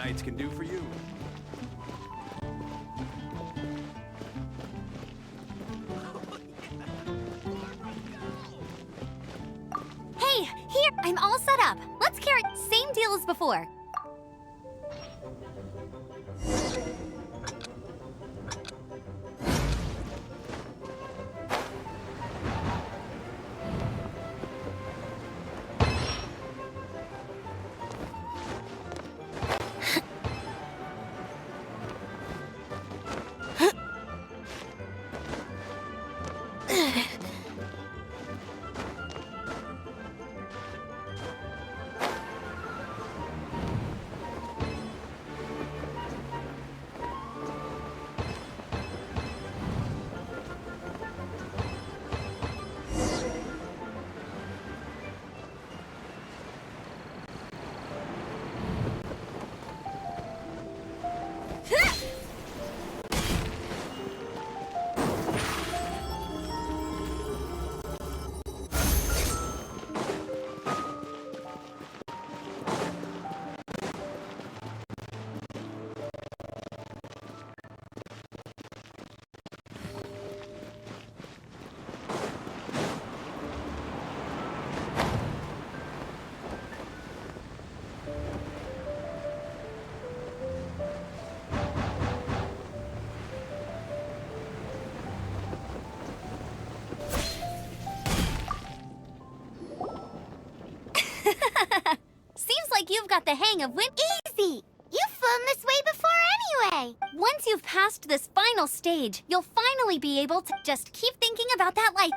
knights can do for you. Hey, here! I'm all set up. Let's carry... Same deal as before. Seems like you've got the hang of Easy! You've flown this way before anyway! Once you've passed this final stage, you'll finally be able to just keep thinking about that light.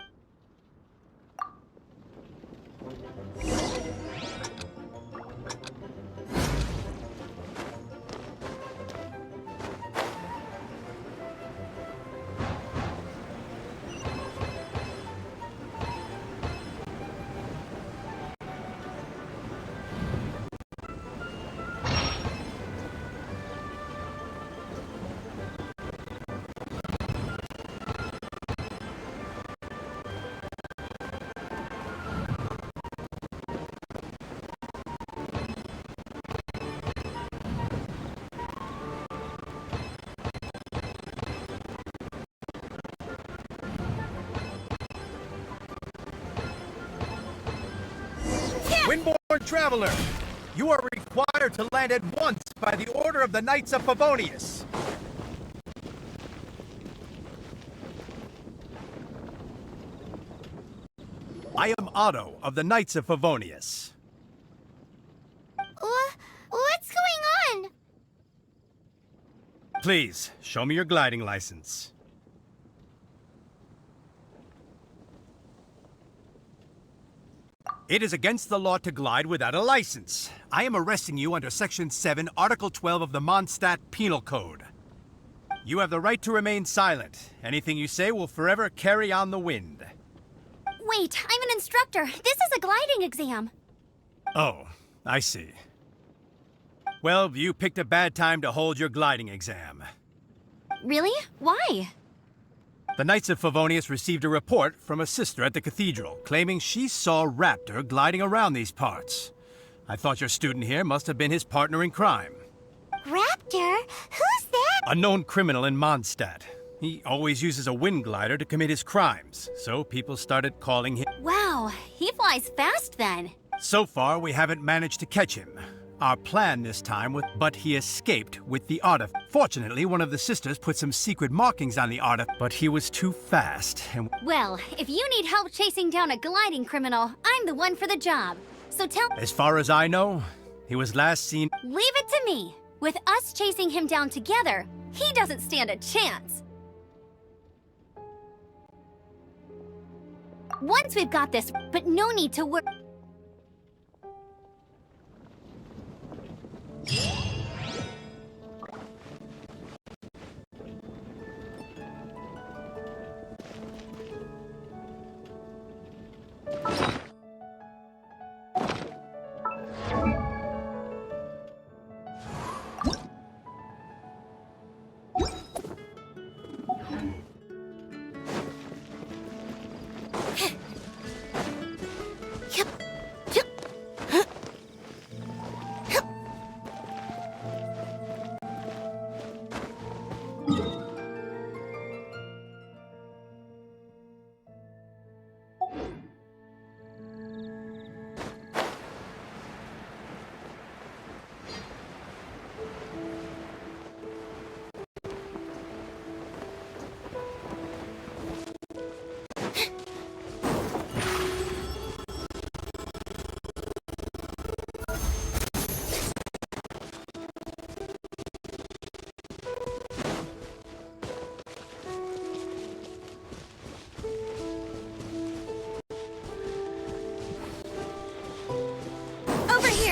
Windborne Traveler, you are required to land at once by the order of the Knights of Favonius. I am Otto of the Knights of Favonius. What's going on? Please, show me your gliding license. It is against the law to glide without a license. I am arresting you under Section 7, Article 12 of the Mondstadt Penal Code. You have the right to remain silent. Anything you say will forever carry on the wind. Wait, I'm an instructor. This is a gliding exam. Oh, I see. Well, you picked a bad time to hold your gliding exam. Really? Why? The Knights of Favonius received a report from a sister at the cathedral claiming she saw Raptor gliding around these parts. I thought your student here must have been his partner in crime. Raptor? Who's that? A known criminal in Mondstadt. He always uses a wind glider to commit his crimes, so people started calling him. Wow, he flies fast then. So far, we haven't managed to catch him. Our plan this time was, but he escaped with the artifact. Fortunately, one of the sisters put some secret markings on the artifact, but he was too fast and... Well, if you need help chasing down a gliding criminal, I'm the one for the job. So tell... As far as I know, he was last seen... Leave it to me. With us chasing him down together, he doesn't stand a chance. Once we've got this, but no need to worry. Yep.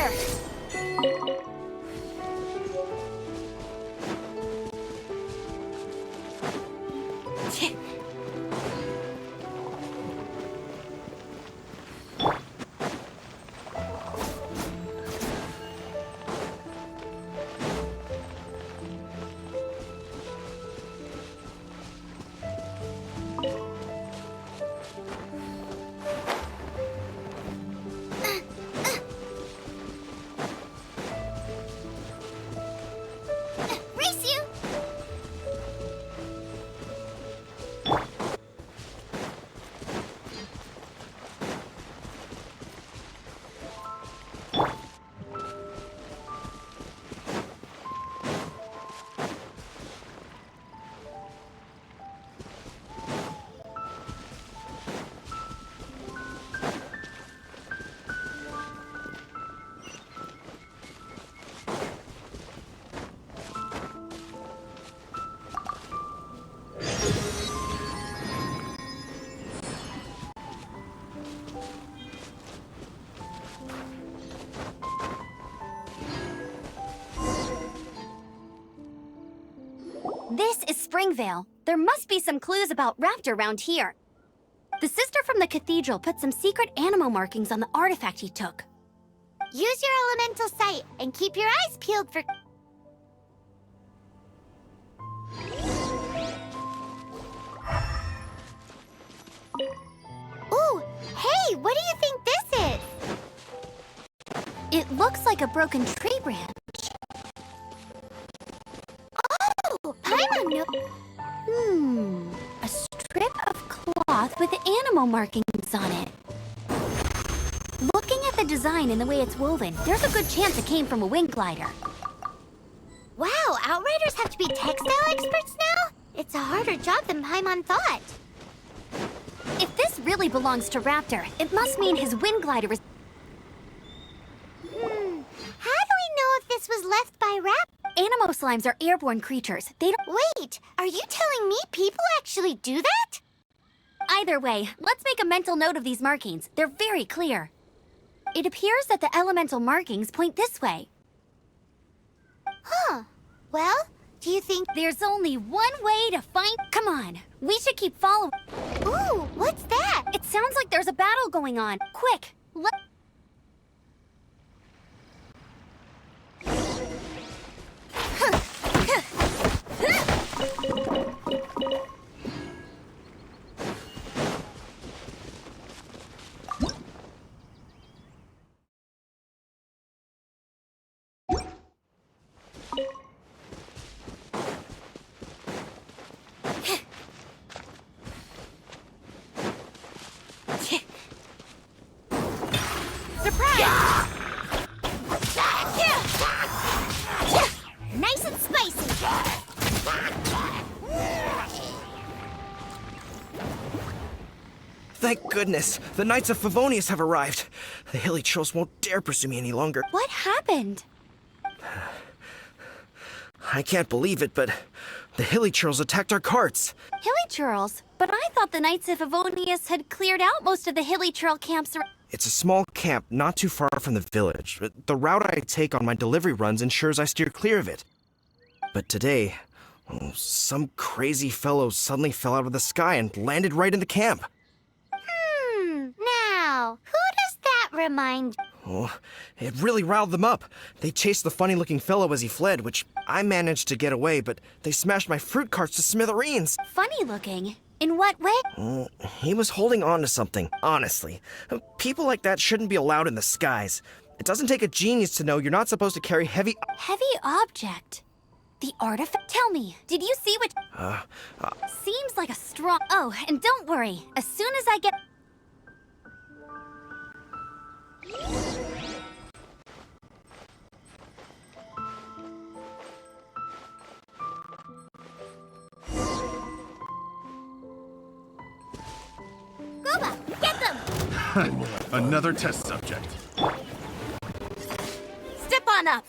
here! Race you! This is Springvale. There must be some clues about Raptor around here. The sister from the cathedral put some secret animal markings on the artifact he took. Use your elemental sight and keep your eyes peeled for... Ooh, hey, what do you think this is? It looks like a broken tree branch. Oh, Paimon no... a strip of cloth with animal markings on it. Looking at the design and the way it's woven, there's a good chance it came from a wing glider. Wow, Outriders have to be textile experts now? It's a harder job than Paimon thought. If this really belongs to Raptor, it must mean his wind glider is... How do we know if this was left by Raptor? Animo slimes are airborne creatures. They don't... Wait, are you telling me people actually do that? Either way, let's make a mental note of these markings. They're very clear. It appears that the elemental markings point this way. Huh. Well, do you think... There's only one way to find... Come on, we should keep following... Ooh, what's that? It sounds like there's a battle going on. Quick, let... Surprise! Nice and spicy! Thank goodness, the Knights of Favonius have arrived. The hilly trolls won't dare pursue me any longer. What happened? I can't believe it, but the hilly trolls attacked our carts. Hilly churls? But I thought the Knights of Favonius had cleared out most of the hilly churl camps. It's a small camp not too far from the village. The route I take on my delivery runs ensures I steer clear of it. But today, some crazy fellow suddenly fell out of the sky and landed right in the camp. Now, who does that remind? Oh, it really riled them up. They chased the funny-looking fellow as he fled, which I managed to get away, but they smashed my fruit carts to smithereens. Funny looking? In what way? He was holding on to something, honestly. People like that shouldn't be allowed in the skies. It doesn't take a genius to know you're not supposed to carry heavy... Heavy object? The artifact? Tell me, did you see what... Seems like a strong... Oh, and don't worry. As soon as I get... Gooba, get them! Another test subject. Step on up!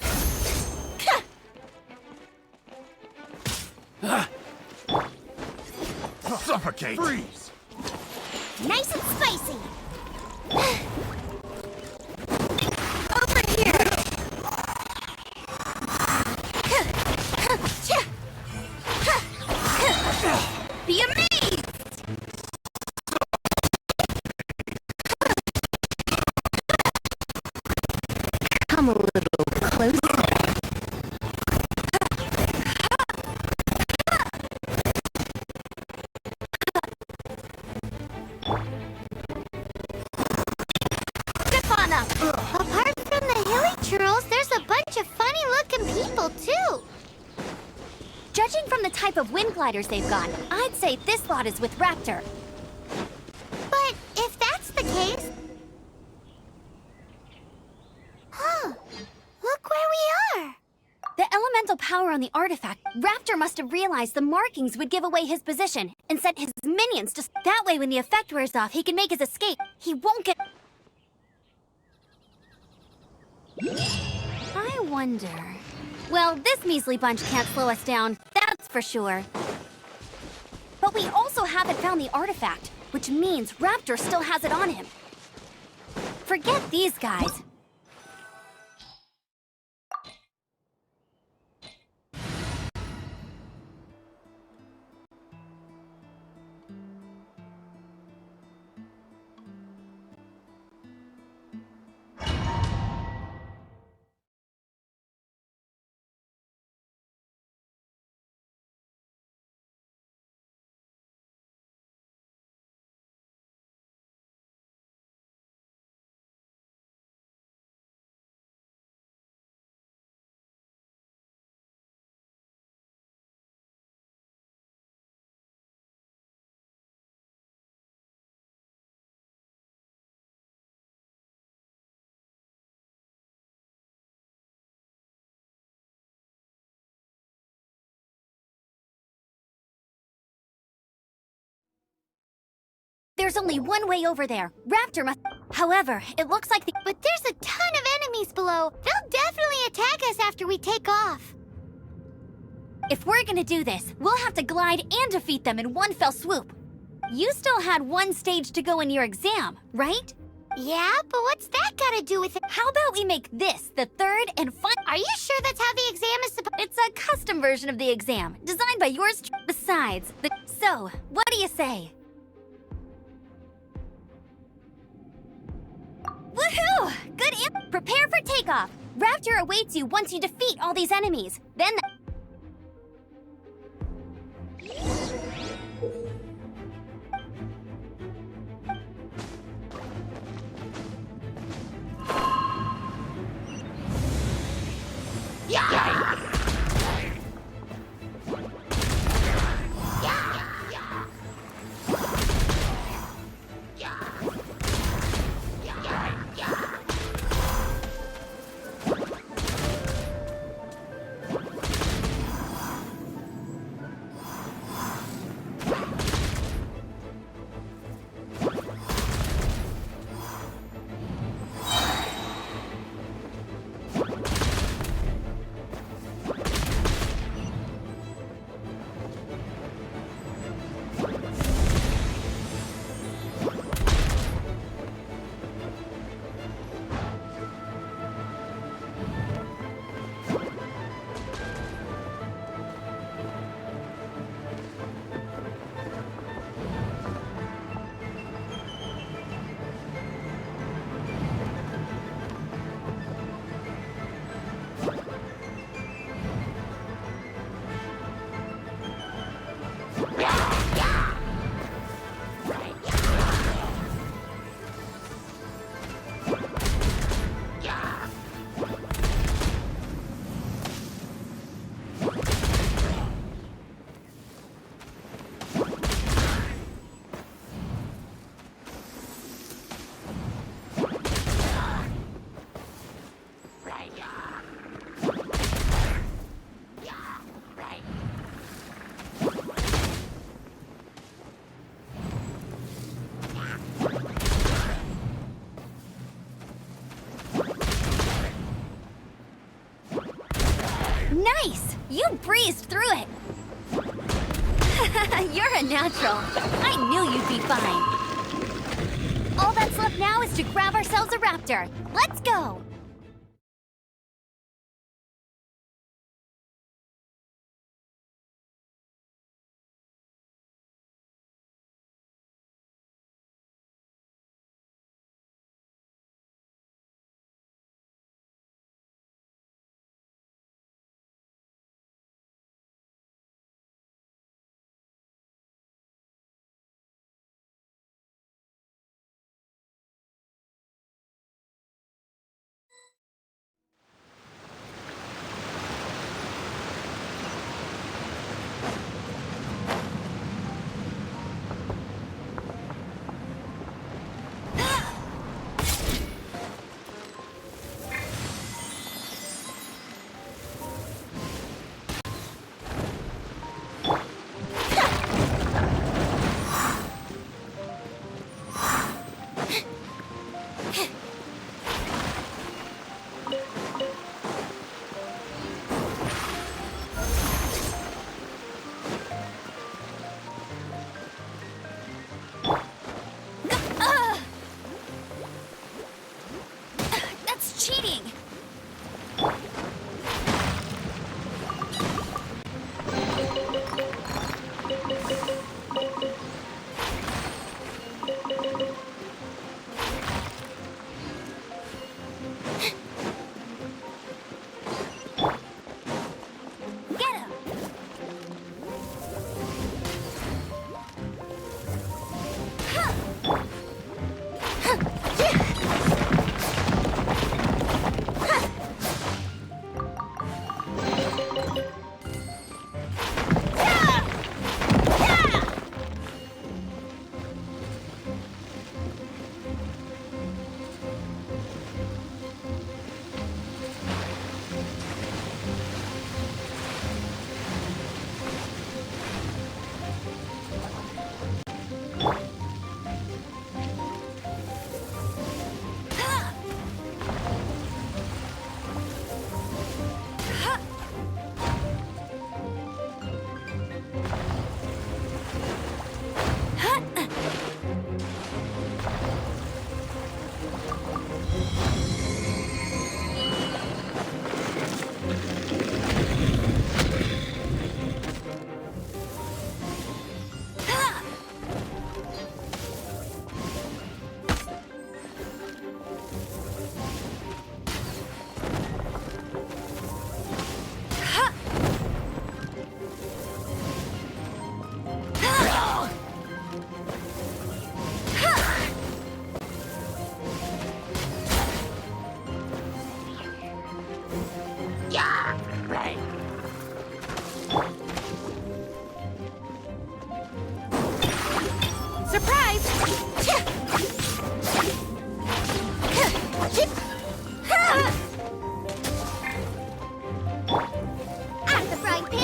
Suffocate! Freeze! Nice and spicy! Over here! come a little closer. Good fun up. Apart from the hilly churls, there's a bunch of funny-looking people, too. Judging from the type of wind gliders they've got, I'd say this lot is with Raptor. But if that's the case... Huh. Look where we are. The elemental power on the artifact, Raptor must have realized the markings would give away his position and sent his minions to... That way, when the effect wears off, he can make his escape. He won't get... I wonder... Well, this measly bunch can't slow us down, that's for sure. But we also haven't found the artifact, which means Raptor still has it on him. Forget these guys. There's only one way over there. Raptor must... However, it looks like the... But there's a ton of enemies below. They'll definitely attack us after we take off. If we're gonna do this, we'll have to glide and defeat them in one fell swoop. You still had one stage to go in your exam, right? Yeah, but what's that gotta do with it? How about we make this the third and final... Are you sure that's how the exam is supposed... It's a custom version of the exam, designed by yours... Besides, the... So, what do you say? Woohoo! Good Prepare for takeoff! Raptor awaits you once you defeat all these enemies. Then... Nice! You breezed through it! You're a natural. I knew you'd be fine. All that's left now is to grab ourselves a raptor. Let's go! cheating! Get him! Surprise! Out of the frying pan!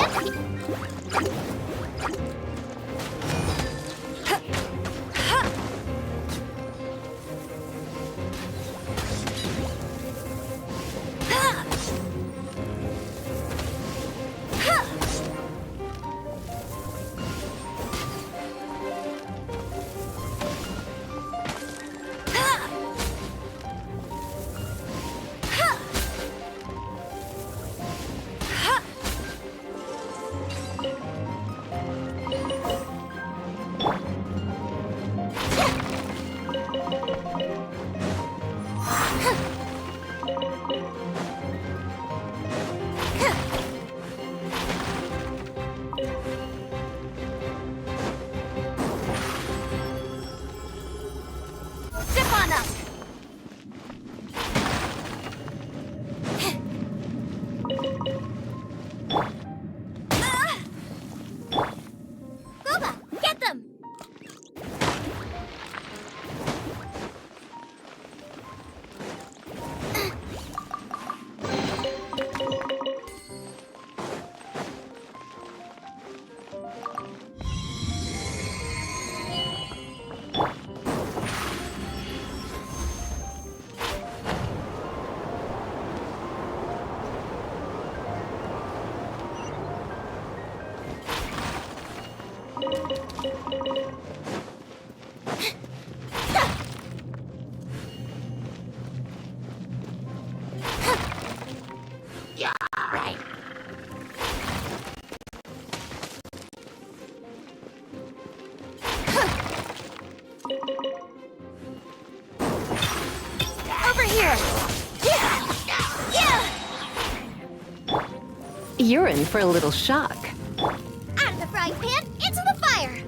Zip on up! Boba, get them! Yeah, right. Over here! Yeah! You're in for a little shock. Out of the frying pan, into the fire!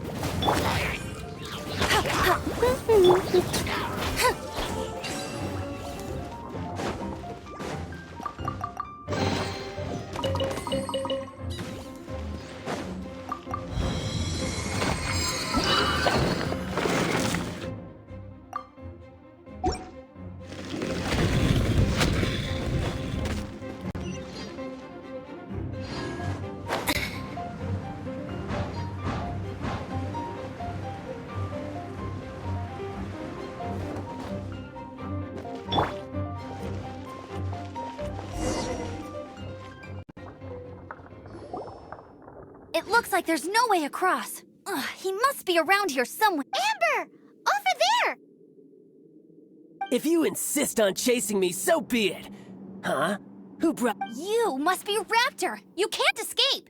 It looks like there's no way across. Ugh, he must be around here somewhere. Amber! Over there! If you insist on chasing me, so be it. Huh? Who brought... You must be Raptor! You can't escape!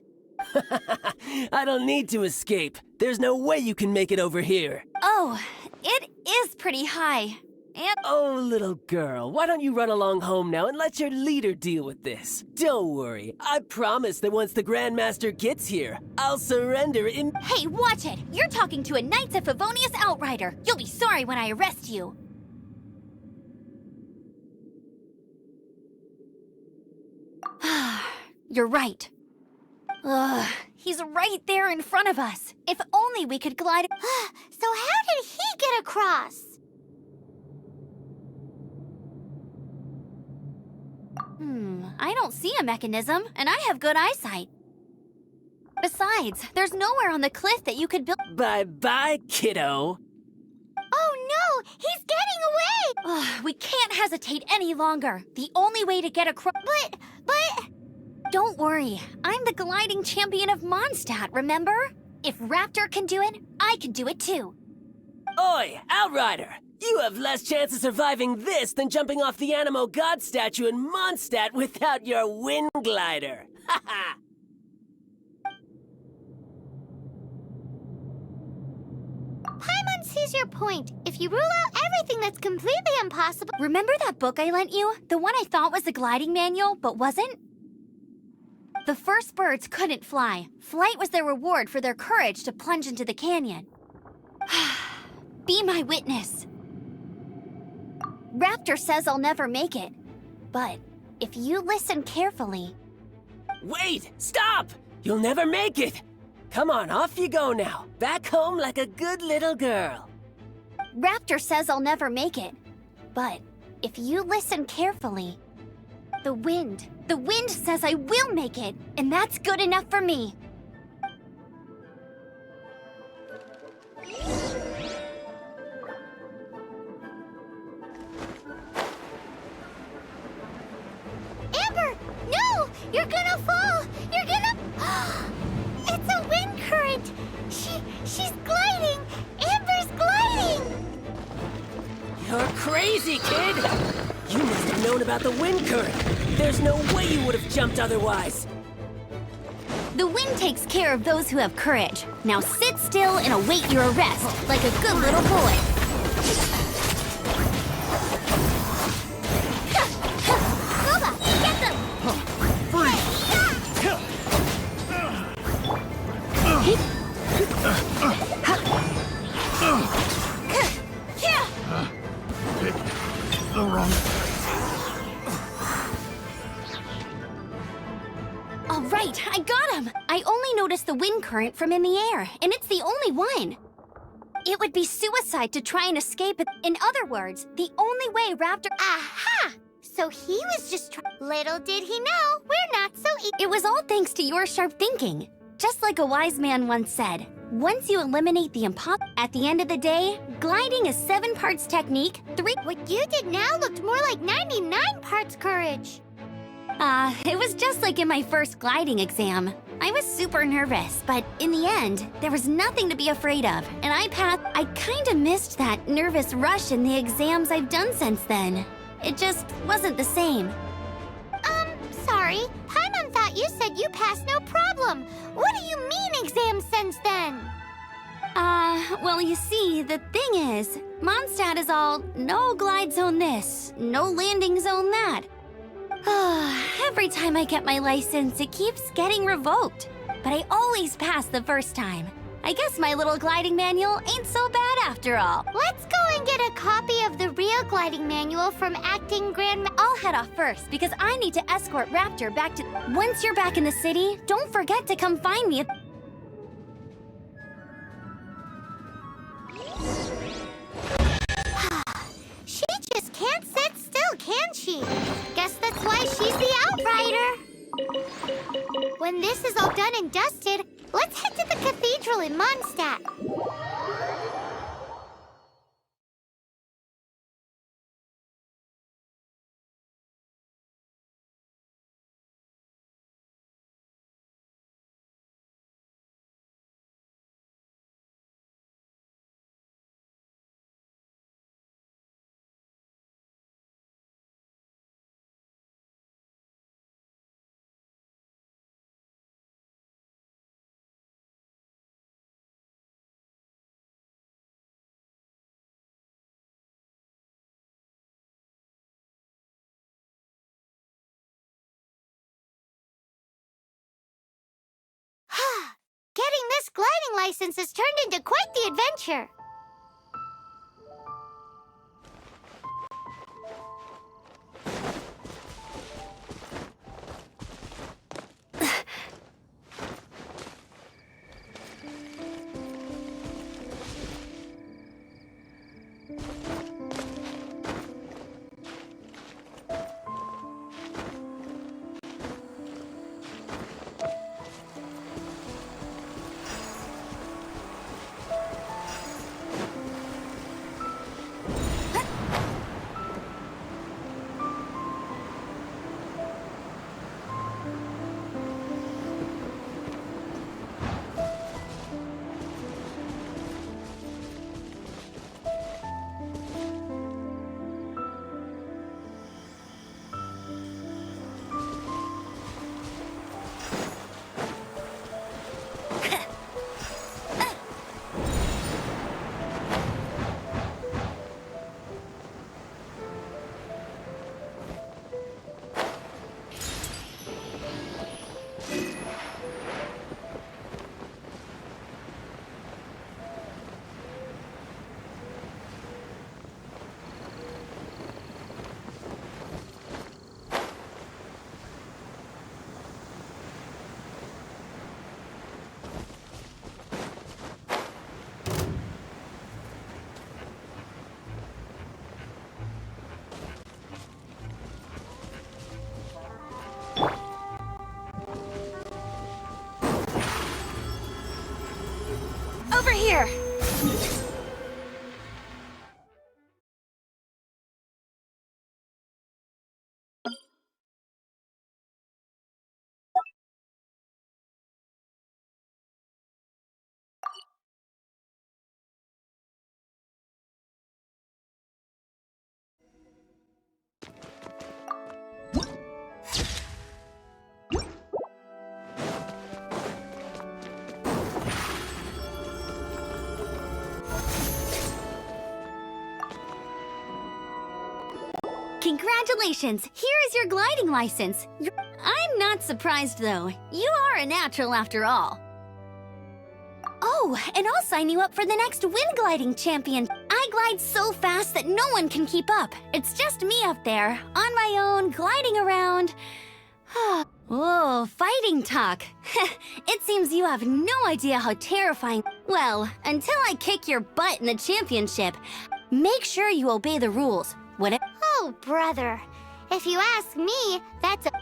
I don't need to escape. There's no way you can make it over here. Oh, it is pretty high. And Oh, little girl, why don't you run along home now and let your leader deal with this? Don't worry, I promise that once the Grandmaster gets here, I'll surrender in... hey, watch it! You're talking to a Knights of Favonius outrider. You'll be sorry when I arrest you. You're right. Ugh, he's right there in front of us. If only we could glide... So how did he get across? I don't see a mechanism, and I have good eyesight. Besides, there's nowhere on the cliff that you could build... Bye-bye, kiddo. Oh no! He's getting away! Ugh, we can't hesitate any longer. The only way to get across... But... Don't worry. I'm the gliding champion of Mondstadt, remember? If Raptor can do it, I can do it too. Oi, Outrider! You have less chance of surviving this than jumping off the Animo God statue in Mondstadt without your wind glider. Ha ha! Paimon sees your point. If you rule out everything that's completely impossible... Remember that book I lent you? The one I thought was the gliding manual, but wasn't? The first birds couldn't fly. Flight was their reward for their courage to plunge into the canyon. Be my witness. Raptor says I'll never make it. But if you listen carefully... Wait! Stop! You'll never make it! Come on, off you go now. Back home like a good little girl. Raptor says I'll never make it. But if you listen carefully... The wind says I will make it, and that's good enough for me. Amber, no! You're gonna fall! You're gonna... It's a wind current! She's gliding! Amber's gliding! You're crazy, kid! You must have known about the wind current. There's no way you would have jumped otherwise. The wind takes care of those who have courage. Now sit still and await your arrest, like a good little boy. Boba, get them! Pick the wrong... All right, I got him! I only noticed the wind current from in the air, and it's the only one. It would be suicide to try and escape it. In other words, the only way Raptor... Aha! So he was just Little did he know, we're not so It was all thanks to your sharp thinking. Just like a wise man once said, once you eliminate the at the end of the day, gliding is 7 parts technique, 3... What you did now looked more like 99 parts courage. It was just like in my first gliding exam. I was super nervous, but in the end, there was nothing to be afraid of, and I passed. I kinda missed that nervous rush in the exams I've done since then. It just wasn't the same. Sorry. Paimon thought you said you passed no problem. What do you mean exams since then? Well, you see, the thing is, Mondstadt is all no glide zone this, no landing zone that. Every time I get my license, it keeps getting revoked. But I always pass the first time. I guess my little gliding manual ain't so bad after all. Let's go and get a copy of the real gliding manual from Acting Grand... I'll head off first, because I need to escort Raptor back to... Once you're back in the city, don't forget to come find me. She just can't sit still, can she? Guess that's why she's the Outrider. When this is all done and dusted, let's head to the cathedral in Mondstadt. Getting this gliding license has turned into quite the adventure. Over here! Congratulations! Here is your gliding license. I'm not surprised, though. You are a natural after all. Oh, and I'll sign you up for the next wind gliding champion. I glide so fast that no one can keep up. It's just me up there, on my own, gliding around. Whoa, fighting talk. It seems you have no idea how terrifying. Well, until I kick your butt in the championship, make sure you obey the rules. What? Oh, brother. If you ask me, that's a